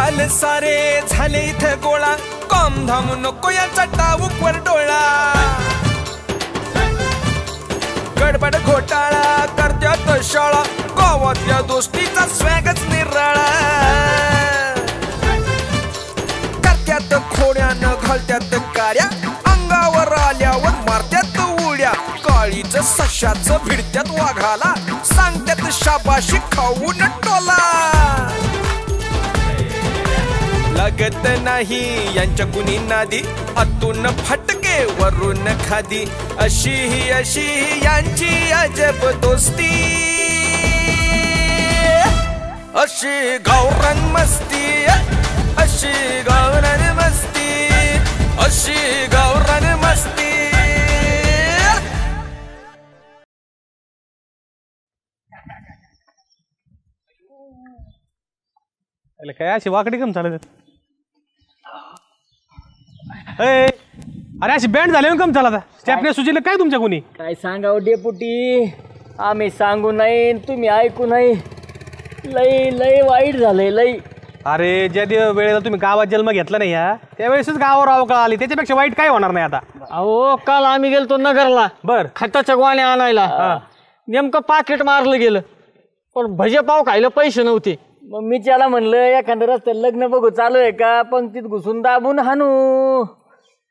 माल सारे झाले इथे गोळा कॉम धाम नको याचा टाऊकवर डोळा गडबड घोटाळा करत्यात शाळा गावातल्या दोस्तीचा स्वॅगच निराळा करत्यात खोड्यानं घालत्यात कार्या अंगावर आल्यावर मारत्यात उड्या काळीच सशाच भिडत्यात वाघाला सांगत्यात शाबाशी खाऊन टोला लागत नाही यांच्या कुणी नादी आतून फटके वरून खादी अशी ही यांची अजब दोस्ती अशी गावरान मस्ती अशी गावरान मस्ती अशी गावरान मस्ती काय अशी वाकडी कम चालत अरे अशी बँड झाले कम चालत स्टेपने सुचले काय तुमच्या कोणी काय सांगाव डेपुटी आम्ही सांगू नाही तुम्ही ऐकू नाही लई लई वाईट झालंय लई अरे ज्या वेळेला तुम्ही गावात जन्म घेतला नाही या त्यावेळेसच गावावर अवकाळ आली त्याच्यापेक्षा वाईट काय होणार नाही आता अहो काल आम्ही गेलतो नगरला बर खताच्या गोण्या आणायला नेमकं पाकिट मारलं गेलं पण भजे पाव खायला पैसे नव्हते मग मी त्याला म्हणलं एखाद्या रस्त्यात लग्न बघू चालू आहे का पंक्तीत घुसून दाबून हाणू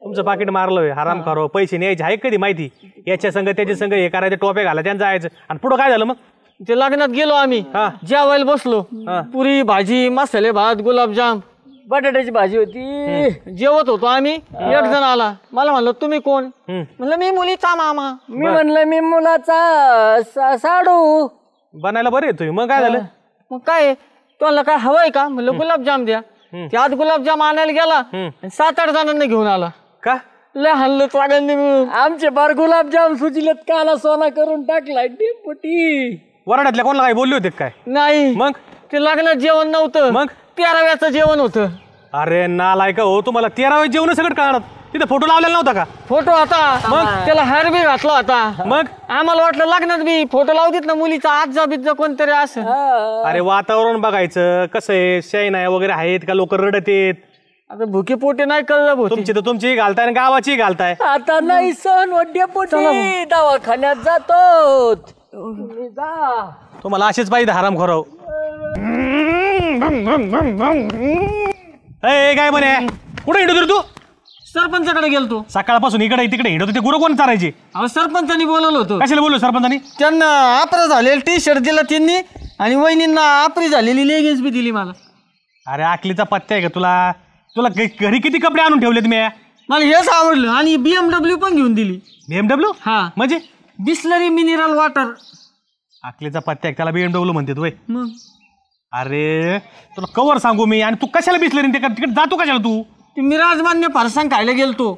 तुमचं पाकिट मारलं हराम करो पैसे न्यायचे आहे कधी माहिती याच्या संघ त्याच्या संघ हे करायचे टोपे घाला त्यांना जायचं आणि पुढं काय झालं मग ते लग्नात गेलो आम्ही जेवायला बसलो पुरी भाजी मसाले भात गुलाबजाम बटाट्याची भाजी होती जेवत होतो आम्ही एक जण आला मला म्हणलं तुम्ही कोण म्हणलं मी मुलीचा मामा मी म्हणलं मी मुलाचा साडू बनायला बरे तुम्ही मग काय झालं मग काय तुला काय हवंय का म्हणलं गुलाबजाम द्या त्यात गुलाबजाम आणायला गेला 7-8 जणांना घेऊन आला का लय हल्लं सगळ्यांनी मिळून आमचे बार गुलाबजाम सुचलेत काला सोना करून टाकलाय डेपुटी वराड्यातल्या कोणाला काय बोलले होते काय नाही मग ते लग्नात जेवण नव्हतं मग 13व्याचं जेवण होतं अरे नालायका हो तुम्हाला 13व्या जेवण सगळं कळणार तिथे फोटो लावलेला नव्हता का फोटो होता मग त्याला हार बी घातला होता मग आम्हाला वाटलं लग्नात बी फोटो लावतीत ना मुलीचा आजा बिजा कोणतरी असं अरे वातावरण बघायचं कसं आहे शैन आहे वगैरे आहेत का लोक रडत येत आता भुके पोटे नाही कळलं तुमची तर तुमची घालताय आणि गावाची घालताय आता नाही सण डेपुटी दवाखान्यात जातो तुम्हाला असेच पाहिजे हराम खरं काय म्हणे कुठे हिंडतो तू सरपंचाकडे गेलतो सकाळपासून इकडे तिकडे हिंडतो ते गुरु कोण चारायचे सरपंचानी बोलवलं होतं कशाला बोललो सरपंचानी त्यांना आपरा झालेलं टी शर्ट दिला त्यांनी आणि वहिनींना आपरी झालेली लेगिन्स बी दिली मला अरे आकलीचा पत्ता आहे का तुला तुला घरी किती कपडे आणून ठेवले तुम्ही मला हेच आवडलं आणि BMW पण घेऊन दिली BMW हा म्हणजे बिस्लरी मिनरल वॉटर आकलीचा पत्ता आहे त्याला BMW म्हणते तू मग अरे तुला कवर सांगू मी आणि तू कशाला बिस्लरी तिकडे जातो कशाला तू मी राजमान्य फरसाण खायला गेलतो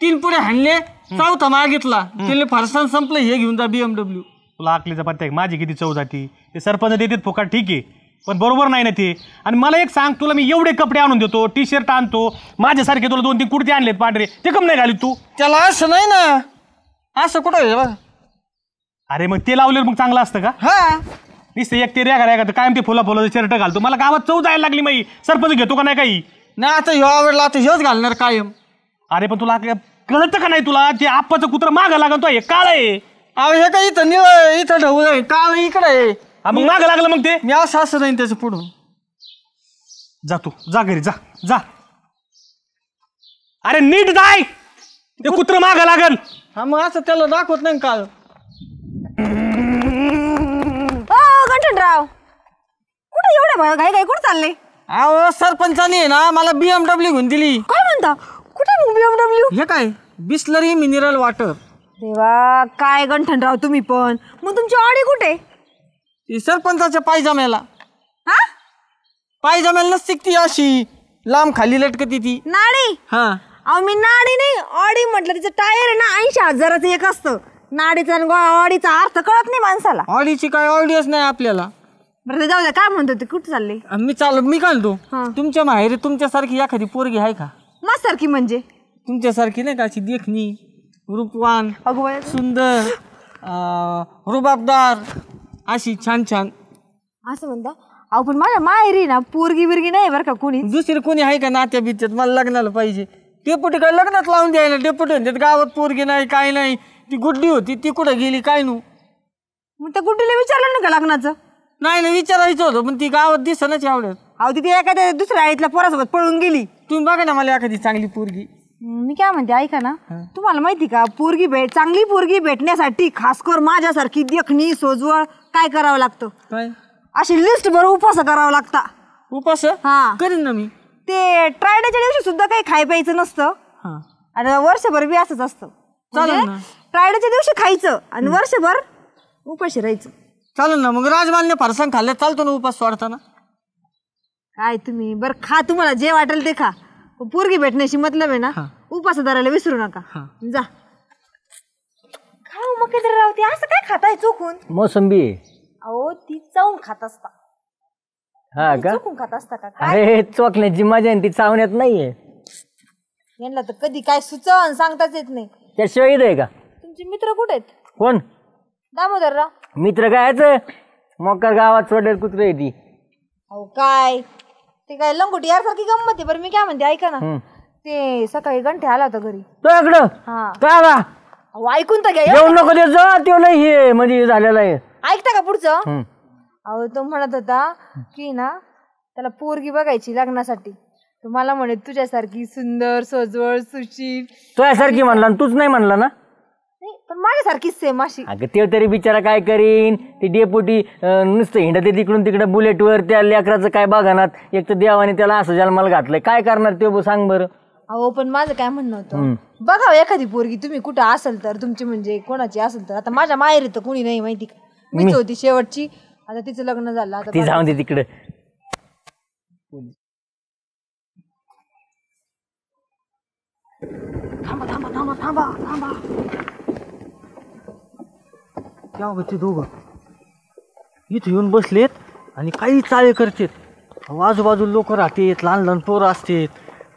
3 पुढे हाणले 4था मागितला त्याने फरसाण संपलं हे घेऊन जा BMW तुला आकलीचा पत्ता आहे माझी किती चव जाती ते सरपंच देतात फुकट ठीक आहे पण बरोबर नाही ना ते आणि मला एक सांग तुला मी एवढे कपडे आणून देतो टी शर्ट आणतो माझ्यासारखे तुला 2-3 कुर्ते आणलेत पांढरे ते कम नाही घालीत तू त्याला असं नाही ना असं कुठं आहे बघ अरे मग ते लावलेलं मग चांगलं असतं का हा नुसतं एक ते रेगा तर कायम ते फुला शर्ट घालतो मला गावात चव जायला लागली माई सरपंच घेतो का नाही काही नाही आता ह्यो आवडला आता ह्योच घालणार कायम अरे पण तुला कळतं का नाही तुला ते आप्पाचं कुत्र मागं लागन तो हे काळ आहे अहो हे काय इथं निळ इथं ढवू आहे काळ इकडे आहे मग मागं लागलं मग ते मी असं नाही त्याचं पुढून जा तू जा घरी जा जा अरे नीट जाय ते कुत्र मागं लागल हा मग असं त्याला दाखवत नाही काळ गंठनराव कुठे एवढे घाई घाई कुठे चालले अहो सरपंचाने ना मला BMW घेऊन दिली काय म्हणता कुठे मग BMW हे काय बिस्लरी मिनरल वॉटर देवा काय गंठनराव तुम्ही पण मग तुमची ऑडी कुठे ती सरपंचाच्या पायजाम्याला हा पायजाम्याला नसते ती अशी लांब खाली लटकती ती नाडी हा अहो मी नाडी नाही ऑडी म्हटलं तिचं टायर आहे ना 80,000चं एक असतं नाडीचा आणि ऑडीचा अर्थ कळत नाही माणसाला ऑडीची काय ऑडियच नाही आपल्याला बरं ते जाऊ द्या काय म्हणतो ते कुठे चालले मी काय म्हणतो तुमच्या माहेरी तुमच्यासारखी एखादी पोरगी आहे का माझ्यासारखी म्हणजे तुमच्यासारखी नाही का अशी देखणी रूपवान सुंदर रुबाबदार अशी छान छान असं म्हणता अहो पण माझ्या माहेरी ना पोरगी बिरगी नाही बरं का कोणी. दुसरी कोणी आहे का नात्या बित्यात मला लग्नाला पाहिजे. डेपुटी काय लग्नात लावून द्यायला. डेपुटी म्हणतात गावात पोरगी नाही काय नाही. ती गुड्डी होती ती कुठं गेली काय नू. मग त्या गुड्डीला विचारलं ना का लग्नाचं. नाही विचारायचं होतं पण ती गावात दिसनाच आवडत. अहो ती एखाद्या दुसऱ्या आईतल्या पोरासोबत पळून गेली. तुम्ही बघा ना मला एखादी चांगली पोरगी. मी काय म्हणते ऐका ना तुम्हाला माहिती का चांगली पोरगी भेटण्यासाठी खास कर माझ्यासारखी देखणी सोजवळ काय करावं लागतं. काय अशी लिस्ट भर उपवास करावं लागता. उपास हा करीन ना मी. ते ट्रायडेच्या दिवशी सुद्धा काही खाय प्यायचं नसतं आणि वर्षभर बी असंच असतं. ट्रायडेच्या दिवशी खायचं आणि वर्षभर उपाशी राहायचं. चालेल ना मग राजमान्य फरसाण खाल्लं चालतो ना उपास सोडताना. काय तुम्ही बरं खा तुम्हाला जे वाटेल ते खा. पोरगी भेटण्याशी मतलब आहे ना उपास धरायला विसरू नका. जा खाऊ मग किती राहते असं काय खाताय चोखून. मोसंबी अहो ती चावून खात असता. हा का चोखून खात असता का. अरे चोखण्याची मजा ती चावण्यात नाहीये. यांना तर कधी काय सुचन सांगताच येत नाही. त्याशिवाय इथं आहे का तुमचे मित्र कुठे आहेत. कोण दामोदरराव मित्र काय मोकर गावात सोडेल कुत्र आहे ती. अहो काय ते काय लंगोटी यारसारखी गंमत आहे. बरं मी काय म्हणते ऐका ना ते सकाळी घंटे आला होता घरी. तो इकडं हा काय आला अहो ऐकून तर घ्या. येऊ नको देत जा तो लय हे म्हणजे झालेला आहे. ऐकता का पुढचं. अहो तो म्हणत होता की ना त्याला पोरगी बघायची लग्नासाठी. तो मला म्हणे तुझ्यासारखी सुंदर सोजवळ सुशील. तुझ्यासारखी म्हणला तूच नाही म्हणला ना. नाही पण माझ्यासारखीच सेम अशी. अगं ते तरी बिचारा काय करीन. ती डेपुटी नुसतं हिंडते तिकडून तिकडे बुलेटवर. त्या लेकराचं काय बघानात. एक तर देवाने त्याला असं जन्माला घातलंय काय करणार ते सांग बरं. अहो पण माझं काय म्हणणं होतं बघा एखादी पोरगी तुम्ही कुठं असेल तर तुमची म्हणजे कोणाची असेल तर. आता माझ्या माहेरी तर कोणी नाही माहिती का. मीच होती शेवटची. आता तिचं लग्न झालं आता ती जाऊन दे तिकडे. थांबा थांबा थांबा थांबा थांबा. ते दोघं इथे येऊन बसलेत आणि काही चाळे करतेत. आजूबाजूला लोक राहतात लहान लहान पोरं असतात.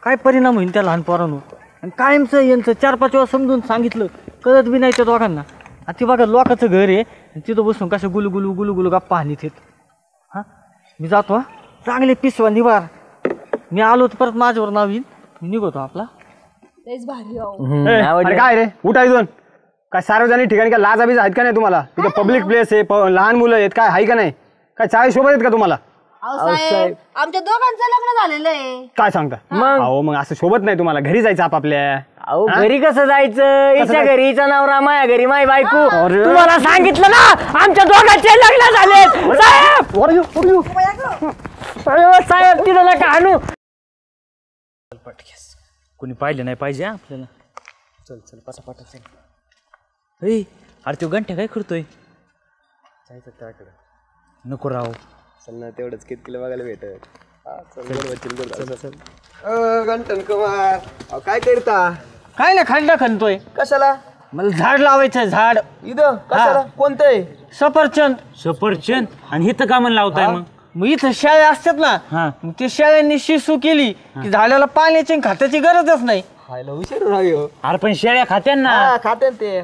काय परिणाम होईल त्या लहान पोरांवर. आणि कायमचं यांचं 4-5 वेळा समजून सांगितलं कळत बी नाही त्या दोघांना. आणि ते बघा लोकांचं घर आहे तिथं बसून कसं गुलगुलू गुलगुलू गप्पा हानीत. हां मी जातो. चांगले पिसवा निवार. मी आलो तर परत माझ्यावर नाव येईल. मी निघतो आपला. तेच भारी. काय रे उठा इथून. काय सार्वजनिक ठिकाणी काय लाज अभीज आहेत का नाही तुम्हाला. तिथं पब्लिक प्लेस आहे लहान मुलं आहेत काय आहे का नाही. काय चाळी शोभत आहेत का तुम्हाला. साहेब आमच्या दोघांचं लग्न झालेलं आहे. काय सांगता मग असं शोभत नाही तुम्हाला. घरी जायचं आपापल्या. अहो घरी कसं जायचं. हिच्या घरी हिचा नवरा माझ्या घरी माय बायको. तुम्हाला सांगितलं ना आमच्या दोघांचे लग्न झाले. साहेब तिला नका आणू. कोणी पाहिलं नाही पाहिजे आपल्याला. चल चल पाटा चल. अरे तो घंटे काय करतोय. जायचं त्याकडे. नको राव. चल ना तेवढंच किती बघायला भेटत. गंटन कुमार काय करता. काय ना खंड खणतोय. कशाला. मला झाड लावायचं झाड. इथं कशाला कोणतं आहे. सफरचंद. सफरचंद आणि हिथं का म्हणून लावताय मग इथं शेळ्या असतात ना मग ते शेळ्यांनी शिसू केली की झाडाला पाण्याची खताची गरजच नाही. खायला हुशार राहावं. अरे पण शेळ्या खात्यान ना. खाते ते.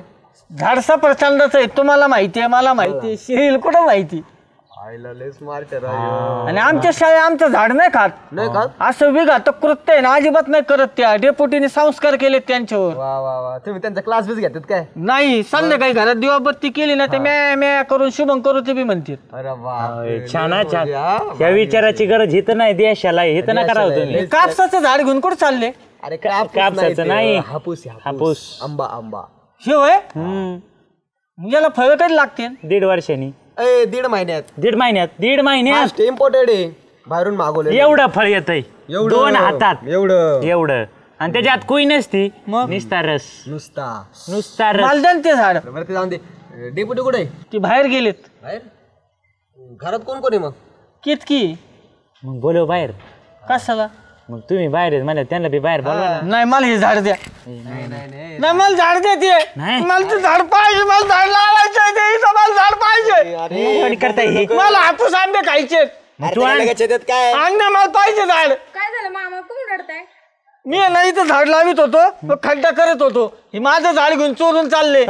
झाड सफरचंदच आहे. तुम्हाला माहिती आहे मला माहिती आहे. शेळीला कुठं माहिती. खायला लय स्मार्ट राहावं. आणि आमच्या शाळेत आमचं झाड नाही खात. नाही खात. असं विघात कृत्य आहे ना अजिबात नाही करत. त्या डेपुटीने संस्कार केले त्यांच्यावर. वा वा वा तुम्ही त्यांचा क्लास बीस घेतात काय. नाही संध्याकाळी घरात दिवाबत्ती केली ना ते म्या करून शुभम करू ते बी म्हणतात. अरे वा छान छान. या विचाराची गरज हिथं नाही देशाला. हिथं ना करावं तुम्ही. कापसाचं झाड घेऊन कुठं चालले. अरे कापसाचं नाही. हापूस हापूस. आंबा. हे होय याला फळ कधी लागते. 1.5 वर्षांनी. 1.5 महिन्यात. 1.5 महिन्यात इम्पोर्टेड आहे बाहेरून मागवलं. एवढं फळ येतंय 2 हातात एवढं. आणि त्याच्यात कोई नसती. नुसता रस. नुसता रस. मालदान ते झाड. बरं ते जाऊन दे. डेपुटी कुठे आहे. ती बाहेर गेलेत. बाहेर. घरात कोण कोण आहे मग. कितकी. मग बोलव बाहेर. कशाला. मग तुम्ही बाहेर मला त्यांना बी बाहेर बोलवा ना. नाही मला हे झाड द्या. नाही मला झाड देते. नाही. मला ते झाड पाहिजे. मला झाड लावायचं मला झाड पाहिजे. करताय हे. मला हापूस आंबे खायचे. तू आण. काय आण ना मला पाहिजे झाड. काय झालं मामा कोण रडताय. मी आहे ना इथं झाड लावित होतो मग खड्डा करत होतो हे माझं झाड घेऊन चोरून चालले.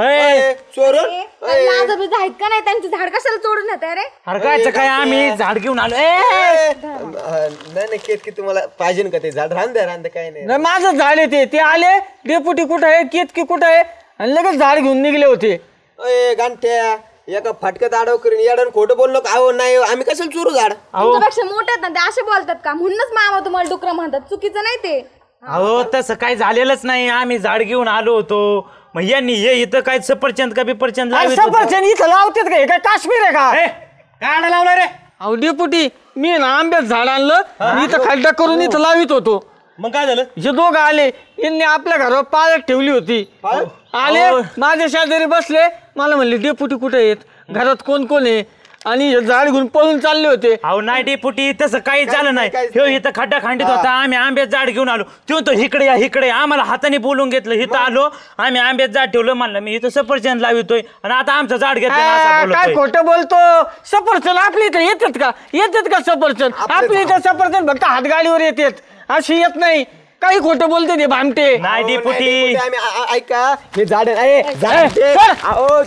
चोरून लाज बीज आहेत का नाही त्यांचे झाड कशाला चोरून येत रे? हरकायचं काय आम्ही झाड घेऊन आलो. नाही केतकी तुम्हाला पाहिजे का ते झाड रांद्या काय नाही. नाही माझं झाड आहे ते आले डेपुटी कुठं आहे केतकी कुठं आहे आणि लगेच झाड घेऊन निघले होते. अय गांठ्या एका फाटक्यात आडव करून याडून खोटं बोललो का? अहो नाही आम्ही कशाला चोरू झाड. तुमच्यापेक्षा मोठे आहेत ना ते असे बोलतात का? म्हणूनच मामा तुम्हाला डुकरं म्हणतात. चुकीचं नाही ते. अहो तसं काही झालेलंच नाही. आम्ही झाड घेऊन आलो होतो मग यांनी हे इथं काय सफरचंद का बिपरचंद लावित होते. सफरचंद इथं लावतात का? हे काय काश्मीर आहे का? काय आडा लावला रे? अहो डेपुटी मी ना आंब्याचं झाड आणलं आणि इथं खड्डा करून इथं लावित होतो. मग काय झालं? हे दोघं आले यांनी आपल्या घरावर पाळत ठेवली होती. आले माझ्या शेजारी बसले मला म्हणले डेपुटी कुठे आहेत घरात कोण कोण आहे आणि हे झाड घेऊन पळून चालले होते. अहो नाही डेपुटी तसं काही झालं नाही. ह्यो इथं खड्डा खांडीत होता आम्ही आंब्यात झाड घेऊन आलो. तो इकडे या इकडे आम्हाला हाताने बोलून घेतलं. इथं आलो आम्ही आंब्यात झाड ठेवलं म्हणलं मी इथं सफरचंद लावितोय आणि आता आमचं झाड घेतलं. काय खोटं बोलतो? सफरचंद आपल्या इथं येतात का सफरचंद? आपल्या इथं सफरचंद फक्त हातगाडीवर येतात अशी येत नाही. काही खोटं बोलते ते भामटे. नाही डेपुटी ऐका हे झाड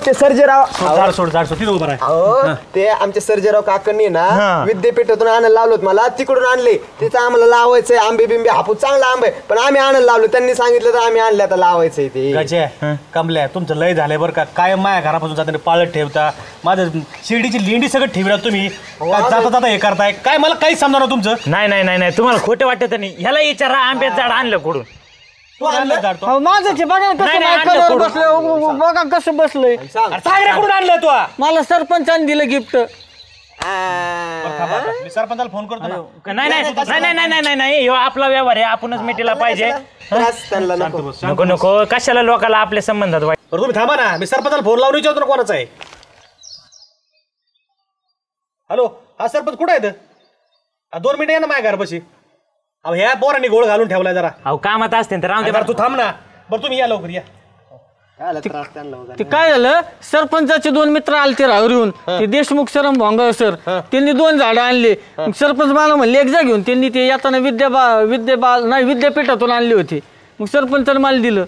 ते सर्जेराव झाड सोड तिथे उभं आहे. अहो ते आमच्या सर्जेराव काकांनी ना विद्यापीठातून आणायला लावलोत मला तिकडून आणले. तिथं आम्हाला लावायचंय आंबे बिंबे हापूस चांगला आंबे पण आम्ही आणायला लावलो. त्यांनी सांगितलं तर आम्ही आणले आता लावायचंय ते. गजे कमल्या तुमचं लय झालंय बरं का? काय माझ्या घरापासून जाताना पाळत ठेवता माझं शिर्डीची लेंडी सगळं ठेवला तुम्ही. जाता हे करताय काय? मला काहीच समजा तुमचं. नाही तुम्हाला खोटं वाटत नाही. ह्याला विचारा आंब्यात झाड आणलं कुठून? माझं बघा कसं बसलं बघा कसं बसलंय. कुठून आणलं तू? मला सरपंचाने दिलं गिफ्ट. मी सरपंचाला फोन करतो ना. नाही ह्यो आपला व्यवहार आहे आपणच मिटीला पाहिजे. नको कशाला लोकाला आपल्या संबंधात वाईट. बरं तुम्ही थांबा ना मी सरपंचाला फोन लावून विचारतो ना कोणाचा आहे. हॅलो हा सरपंच कुठं आहे? 2 मिनिटं या ना माझ्या घरपाशी. अहो ह्या पोरांनी गोळ घालून ठेवलाय जरा. अहो कामात असते तर राहून दे. तू थांब ना. बरं तुम्ही या लवकर या. ते काय झालं सरपंचाचे 2 मित्र आले ते राहून येऊन ते देशमुख सर भोंगा सर त्यांनी 2 झाडं आणले. सरपंच मला म्हणले एक जा घेऊन. त्यांनी ते येताना विद्यापीठातून आणले होते. मग सरपंचाने मला दिलं.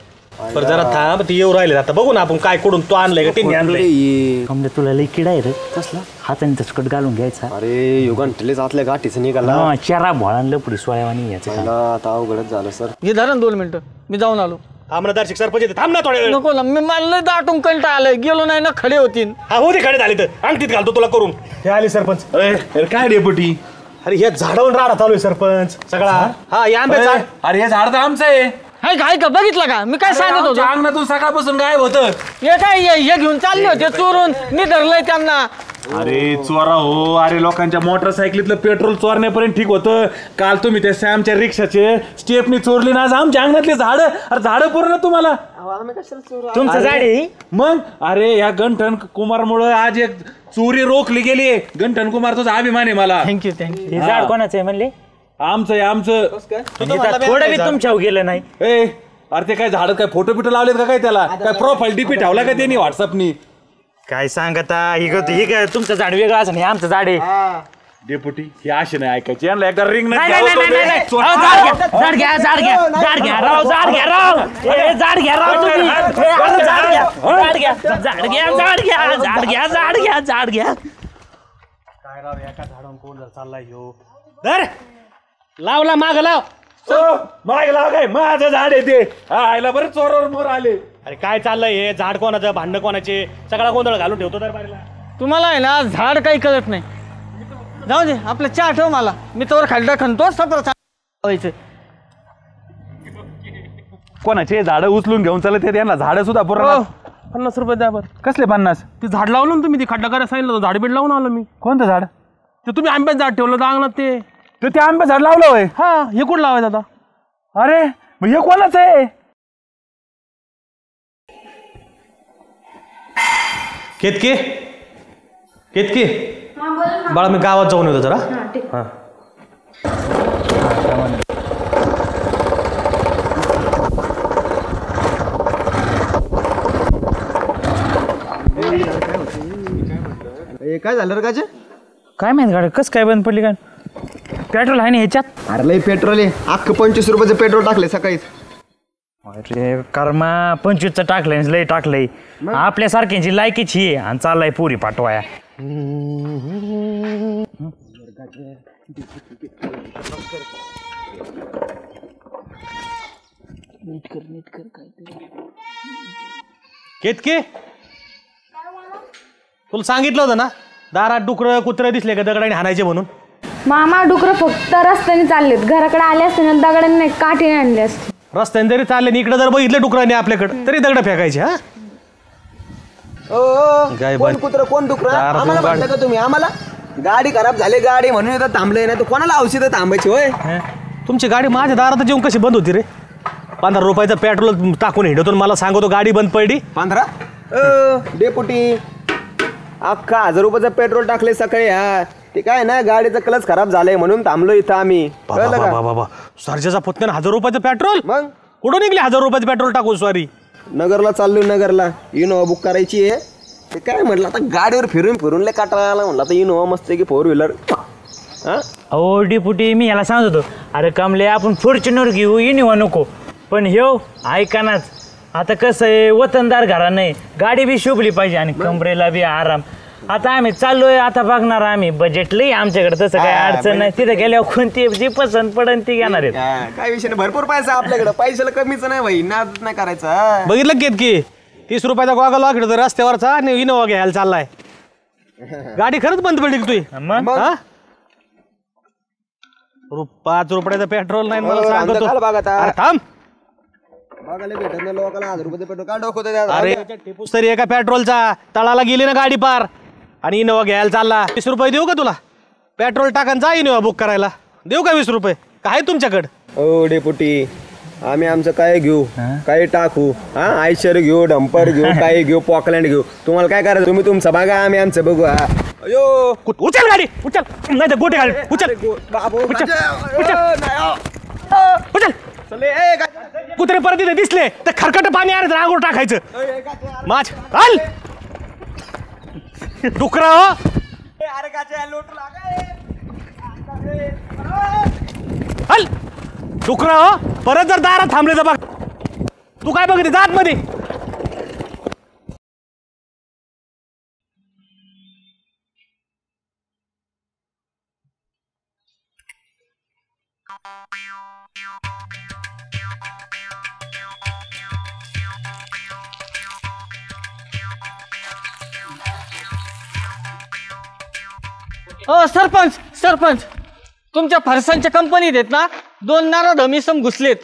बरं जरा थांब ते येऊ राहिले आता बघू ना आपण काय कडून तो आणलंय का त्यांनी आणलंय. तुला लई किडा आहे रे कसला हाताने तसकट घालून घ्यायचा. अरे युगान ठेलेच आतल्या गाठीचं निघाला. चेहरा भोळांना पुढे सोळ्यावानी याचं आता अवघडच झालं सर. हे धरण 2 मिनिटं मी जाऊन आलो. आमदार सरपंच येते थांब ना थोड्या वेळ. नको ना मी मला दाटून कंटा आलाय गेलो नाही ना खडे होतील. हा हो ते खडे झाले तर अंगठीत घालतो तुला करून. हे आले सरपंच. काय डेपुटी? अरे हे झाडावरून राडा चालू आहे सरपंच सगळा. हा या आंब्याचं झाड. अरे हे झाड तर आमचं आहे. हाय का बघितलं का मी काय सांगत होतो? अंगणातून सकाळपासून गायब होतं. हे काय हे घेऊन चालले होते चोरून मी धरलंय त्यांना. अरे चोरा हो. अरे लोकांच्या मोटरसायकलीतलं पेट्रोल चोरण्यापर्यंत ठीक होतं. काल तुम्ही त्या सॅमच्या रिक्षाचे स्टेपनी चोरली ना आज आमच्या अंगणातले झाड. अरे झाड पूर्ण तुम्हाला तुमचं झाड आहे. मग अरे या गंठन कुमारमुळे आज एक चोरी रोखली गेली. गंठन कुमार तुझा अभिमान आहे मला. थँक्यू हे झाड कोणाचं आहे म्हणले? आमचं आहे आमचं. थोडं बी तुमच्या गेलं नाही. ए अरे ते काय झाड काय फोटो बिटो लावलेत का काय? त्याला काय प्रोफाईल डीपी ठेवला का त्यांनी व्हॉट्सअपनी? काय सांगता ही काय तुमचं झाड वेगळं असं नाही आमचं झाड आहे. डेपुटी हे असे नाही ऐकायचे. यांना एकदा रिंग झाड घ्या राव तुम्ही. झाड घ्या राव तुम्ही. काय राव एका झाडावरून कोण जर चाललाय ह्यो. धर लावला माग लाव. माग लाव काय माझं झाड आहे ते. आयला बरं चोरावर मोर आले. अरे काय चाललंय हे? झाड कोणाचं भांडण कोणाचे सगळा गोंधळ घालून ठेवतो दरबारीला. तुम्हाला आहे ना झाड काही कळत नाही. जाऊ दे आपलं चहा ठेव मला मी तोवर खड्डा खणतो व्हायचं. कोणाचे झाडं उचलून घेऊन चालत ते यांना झाडं सुद्धा पूर्ण. 50 रुपये द्या बरं. कसले 50? ते झाड लावलं ना तुम्ही ते खड्डा करायला सांगितलं झाड बीड लावून आलो मी. कोणतं झाड? ते तुम्ही आंब्यात झाड ठेवलं होतं अंगणात ते. ते आंबे झाड लावलं होय. हा हे कुठं लावायचं आता? अरे मग हे कोणाचं आहे? केतके केतके बाळा मी गावात जाऊन येतो जरा. हा काय झालं रे गाजे? काय माहित गाडी कस काय बंद पडली काय? पेट्रोल आहे ना ह्याच्यात? अरे लय पेट्रोल आहे, अख्खं 25 रुपयाचं पेट्रोल टाकले सकाळीच. अरे कर्मा 25चं टाकलंय, लय टाकलंय. आपल्यासारख्यांची लायकीची आहे आणि चाललाय पुरी पाठवाया. केतके, तुला सांगितलं होतं ना दारात डुकरं कुत्रं दिसले का दगडाने हाणायचे म्हणून. मामा डुकरं फक्त रस्त्याने चाललेत, घराकडे आले असते ना दगडाने नाही काठीने आणले असते. रस्त्याने जरी चालले इकडे जर बघितलं डुकराने आपल्याकडे तरी दगड फेकायचे. हा काय कोण कुत्र कोण डुकरं? आम्हाला म्हणता का तुम्ही? आम्हाला गाडी खराब झाली गाडी म्हणून इथं थांबले ना, तर कोणाला औषध थांबायची होय? तुमची गाडी माझ्या दारात जेवून कशी बंद होती रे? 15 रुपयाचं पेट्रोल टाकून हिंडतो मला सांगतो गाडी बंद पडली. 15? डेपुटी अख्खा 1000 रुपयाचं पेट्रोल टाकले सकाळी. हा ते काय ना गाडीचं क्लच खराब झालंय म्हणून थांबलो इथं आम्ही. बाबा सरजेचा पुतण्यानं 1000 रुपयाचं पेट्रोल? मग कुठून निघले 1000 रुपयाचं पेट्रोल टाकून? सॉरी, नगरला चाललोय, नगरला इनोवा बुक करायची आहे. ते काय म्हटलं आता गाडीवर फिरून फिरून लय काटाळा आला. म्हटलं आता इनोवा मस्त की 4 व्हीलर. अहो डिपुटी, मी ह्याला सांगत होतो, अरे कमले आपण फॉर्च्युनर घेऊ, इनोवा नको. पण ह्यो ऐकानाच. आता कसं आहे, वतनदार घरा नाही, गाडी बी शोभली पाहिजे आणि कमरेला बी आराम. आता आम्ही चाललोय, आता बघणार आम्ही बजेट लई आमच्याकडे, तसं काय अडचण नाही. तिथे गेल्यावर कोणती जी पसंत पडन ती घेणार आहेत. काय विषय नाही, भरपूर पैसा आपल्याकडे, पैशाला कमीच नाही भाई, नाद नाही करायचा. बघितलं घेत की 30 रुपयाचा गॉगल वाकडं रस्त्यावरचा आणि इनोवा घ्यायला चाललाय. गाडी खरंच बंद पडली तुझी. 5 रुपयाचं पेट्रोल नाही मला सांगतो. अरे थांब, बघायला भेटत नाही लोकांना 1000 रुपयाचं पेट्रोल. काय डोकं अरे टिपूस तरी एका पेट्रोलचा तळाला गेली ना गाडी पार आणि इनोवा घ्यायला चालला. 20 रुपये देऊ का तुला? पेट्रोल टाकन जा इनोवा बुक करायला. देऊ का 20 रुपये? काय तुमच्याकडे? ओ डेपुटी, आम्ही आमचं काय घेऊ, काय टाकू? हा आयशर घेऊ, डंपर घेऊ, काय घेऊ, पॉकलँड घेऊ. तुम्हाला काय करायचं? तुम्ही तुमचं बघा, आम्ही आमचं बघू. अयो उचल गाडी, उचल, नाही तर गोटे गाडी उचल. उचल. कुत्रे परत इथे दिसले तर खरकट पाणी आहे रांगोळ टाकायचं. माझ हल डुकरा हो. हल डुकरा हो, परत जर दारात थांबले तर बघ. तू काय बघते जात मध्ये? सरपंच सरपंच, तुमच्या फरसांच्या कंपनीत आहेत ना 2 नारळ इसम घुसलेत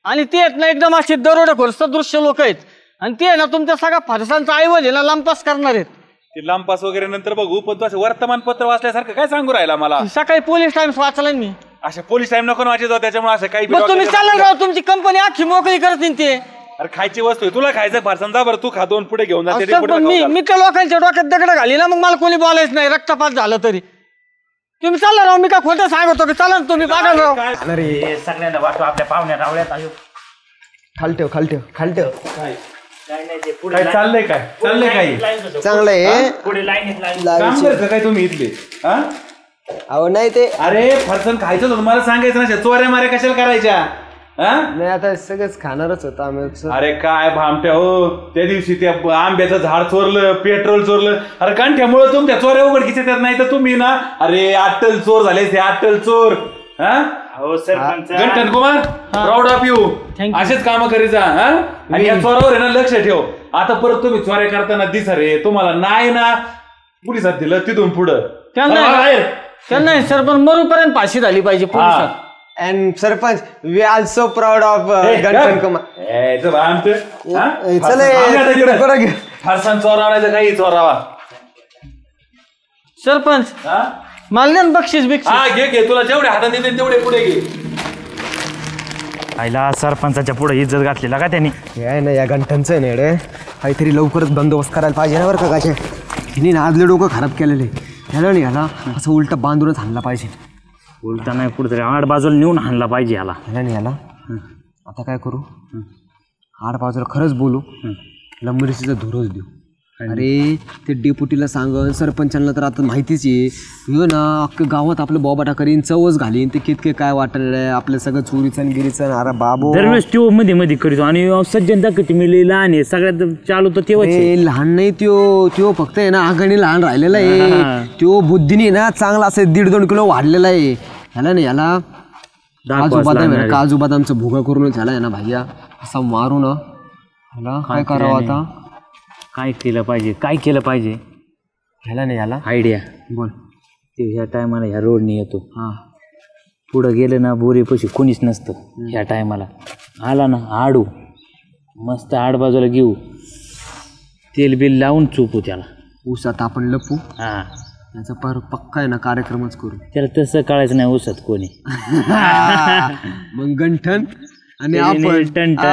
आणि ते आहेत ना एकदम असे दरोडेखोर सदृश्य लोक आहेत आणि ते ना तुमच्या सगळ्या फरसांचा ऐवज आहे ना लंपास करणार आहेत. ते लंपास वगैरे नंतर बघू, पण तू असं वर्तमानपत्र वाचल्यासारखं काय सांगू राहिला मला? सकाळी पोलीस टाइम्स वाचला मी. अशा पोलीस टाइम नको वाचायचं, त्याच्यामुळे असं काही. मग तुम्ही चाललं राव, तुमची कंपनी अख्खी मोकळी करतील ते. अरे खायची वस्तू आहे, तुला खायचं फारसन जा बरं, तू खा 2 पुढे घेऊन जा. मी त्या लोकांच्या डोक्यात दगड घाली ना, मग मला कोणी बोलायचं नाही, रक्तपात झालं तरी. तुम्ही चालला राव, मी काय खोटं सांगतो की चाला तुम्ही बघा राव. सगळ्यांना वाटतो आपल्या पाहुण्या रावळ्यात. खालठेव खालठेव खालठेव. काय चाललंय? काय चाललंय? काही चांगलं आहे. पुढे लाईनीत काम करता काय तुम्ही इथले? अहो नाही ते, अरे फरसन खायचं होतं मला सांगायचं ना, चोऱ्या माऱ्या कशाला करायच्या? नाही आता सगळंच खाणारच होतं आम्ही. अरे काय भामट्या हो, त्या दिवशी त्या आंब्याचं झाड चोरलं, पेट्रोल चोरलं. अरे कांठ्यामुळे तुमच्या चोऱ्या उघडकीच्या त्यात नाही तर तुम्ही ना, अरे अट्टल चोर झाले ते, अट्टल चोर. हो sarpanch. गंठन Kumar, proud of you. असेच काम करीत जा. आणि या चोरावर आहे ना लक्ष ठेव. आता परत तुम्ही चोऱ्या करताना दिसा रे, तुम्हाला नाही ना पोलिसात दिलं तिथून पुढं. त्यांना सरपंच मरूपर्यंत फाशी झाली पाहिजे पोलिसात. And sarpanch, we are so proud of Ganthan Kumar. फारसान चोरावायचं काही चोरावा. सरपंच मला बक्षीस बिक्षीस. घे तुला जेवढे हातात येते तेवढे पुढे घे. आईला सरपंचाच्या पुढे इज्जत घातली का त्यांनी. हे ना या गंठनचं आहे ना, काहीतरी लवकरच बंदोबस्त करायला पाहिजे ना बरं का. गाच्या हिने ना आजले डोकं खराब केलेले. ह्याला नाही ह्याला असं उलट बांधूनच हाणला पाहिजे. उलटा नाही, कुठेतरी आड बाजूला नेऊन हाणला पाहिजे ह्याला. ह्याला नाही ह्याला. आता काय करू, आड बाजूला खरंच बोलू, लंबरीसीचा धुरच देऊ. अरे ते डेपुटीला सांग, सरपंचांना तर आता माहितीच आहे हो ना, अख्ख्या गावात आपलं बॉबाटा करीन, चवच घालीन, ते कितके काय वाटलं आपलं सगळं चोरीचं आणि गिरीचं. अरे बाबो दरवेळेस तो मध्ये मध्ये करीतो आणि सज्जन दाखवते मी लई लहान आहे, सगळ्यात चालू तर तेव्हाच आहे. लहान नाही त्यो फक्त आहे ना आगाने लहान राहिलेला आहे. त्यो बुद्धीने ना चांगला असं 1.5-2 किलो वाढलेला आहे. ह्याला नाही याला काजू बदाम आहे, काजू बदामचं भुगा करून झाला आहे ना भैया, असं मारू ना ह्याला. काय करावं आता, काय केलं पाहिजे, काय केलं पाहिजे ह्याला नाही याला आयडिया बोल. ते ह्या टायमाला ह्या रोडने येतो, हां पुढं गेलं ना बोरीपाशी कोणीच नसतं. ह्या टायमाला आला ना आडू, मस्त आड बाजूला घेऊ, तेल बिल लावून चोपू त्याला. ऊसात आपण लपू, हा याचा पक्का आहे ना कार्यक्रमच करू. त्याला तसं कळायचं नाही ऊसात कोणी. मग गंठन आणि टन टन.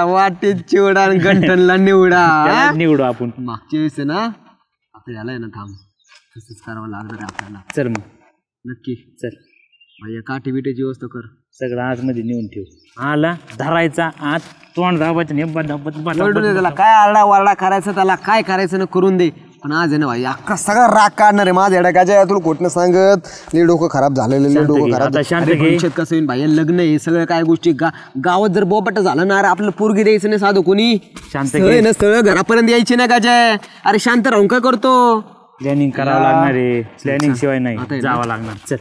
वाटेत चिवडा आणि गंठनला निवडा. निवडू आपण. मागच्या वेळेस ना आता याला आहे ना थांब, तसंच करावं लागणार आहे आपल्याला. चल मग नक्की चल भैया, काठी बिटेची व्यवस्था कर. सगळं आतमध्ये नेऊन ठेव. आला धरायचा आत, तोंड दाबायचं त्याला काय आरडा वारडा करायचं, त्याला काय करायचं ना करून दे. पण आज आहे ना भाई अख्खा सगळा राग काढणार आहे माझ्या एडाकाच्या. तुला खोटं सांगत, लई डोकं खराब झालेलं, लई डोकं खराब. कसं होईल भाई, लग्न आहे सगळं काय गोष्टी, गावात जर बोपट झालं ना, अरे आपलं पोरगी द्यायचं नाही साधं कोणी, शांत ना स्थळ घरापर्यंत यायची ना गाजय. अरे शांत राहून काय करतो, प्लॅनिंग करावं लागणार आहे. प्लॅनिंग शिवाय नाही जावं लागणार. चल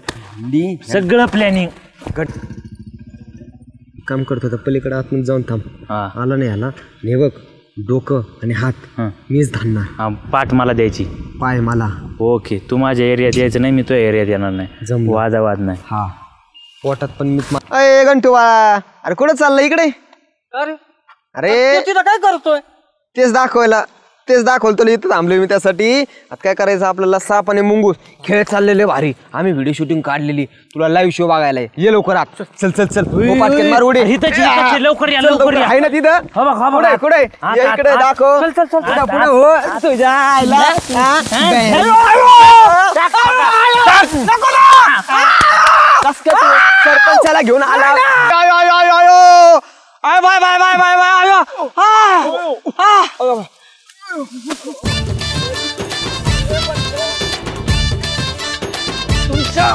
सगळं प्लॅनिंग गट काम करतो. तर पलीकडे आतमध्ये जाऊन थांब. आला नाही आला, हे बघ डोकं आणि हात मीच धाडणार, पाठ मला द्यायची, पाय मला. ओके, तू माझ्या एरियात यायचं नाही, मी तो एरियात येणार नाही, वादावाद नाही. हा पोटात पण मीच. अरे गंठू बाळा, अरे कुठं चाललं इकडे? अरे तिथं काय करतोय? तेच दाखवलं तुला, इथं थांबलोय मी त्यासाठी. आता काय करायचं आपल्याला, साप आणि मुंगूस खेळ चाललेले भारी. आम्ही व्हिडिओ शूटिंग काढलेली, तुला लाईव्ह शो बघायला ये लवकर आत. चल चल चल मार उडी. लवकर या लवकर या. आहे ना तिथं, कुठे इकडे दाखव. पुढे हो तुझ्या आईला. सरपंचाला घेऊन आला. Bye bye bye bye bye. तुमच्या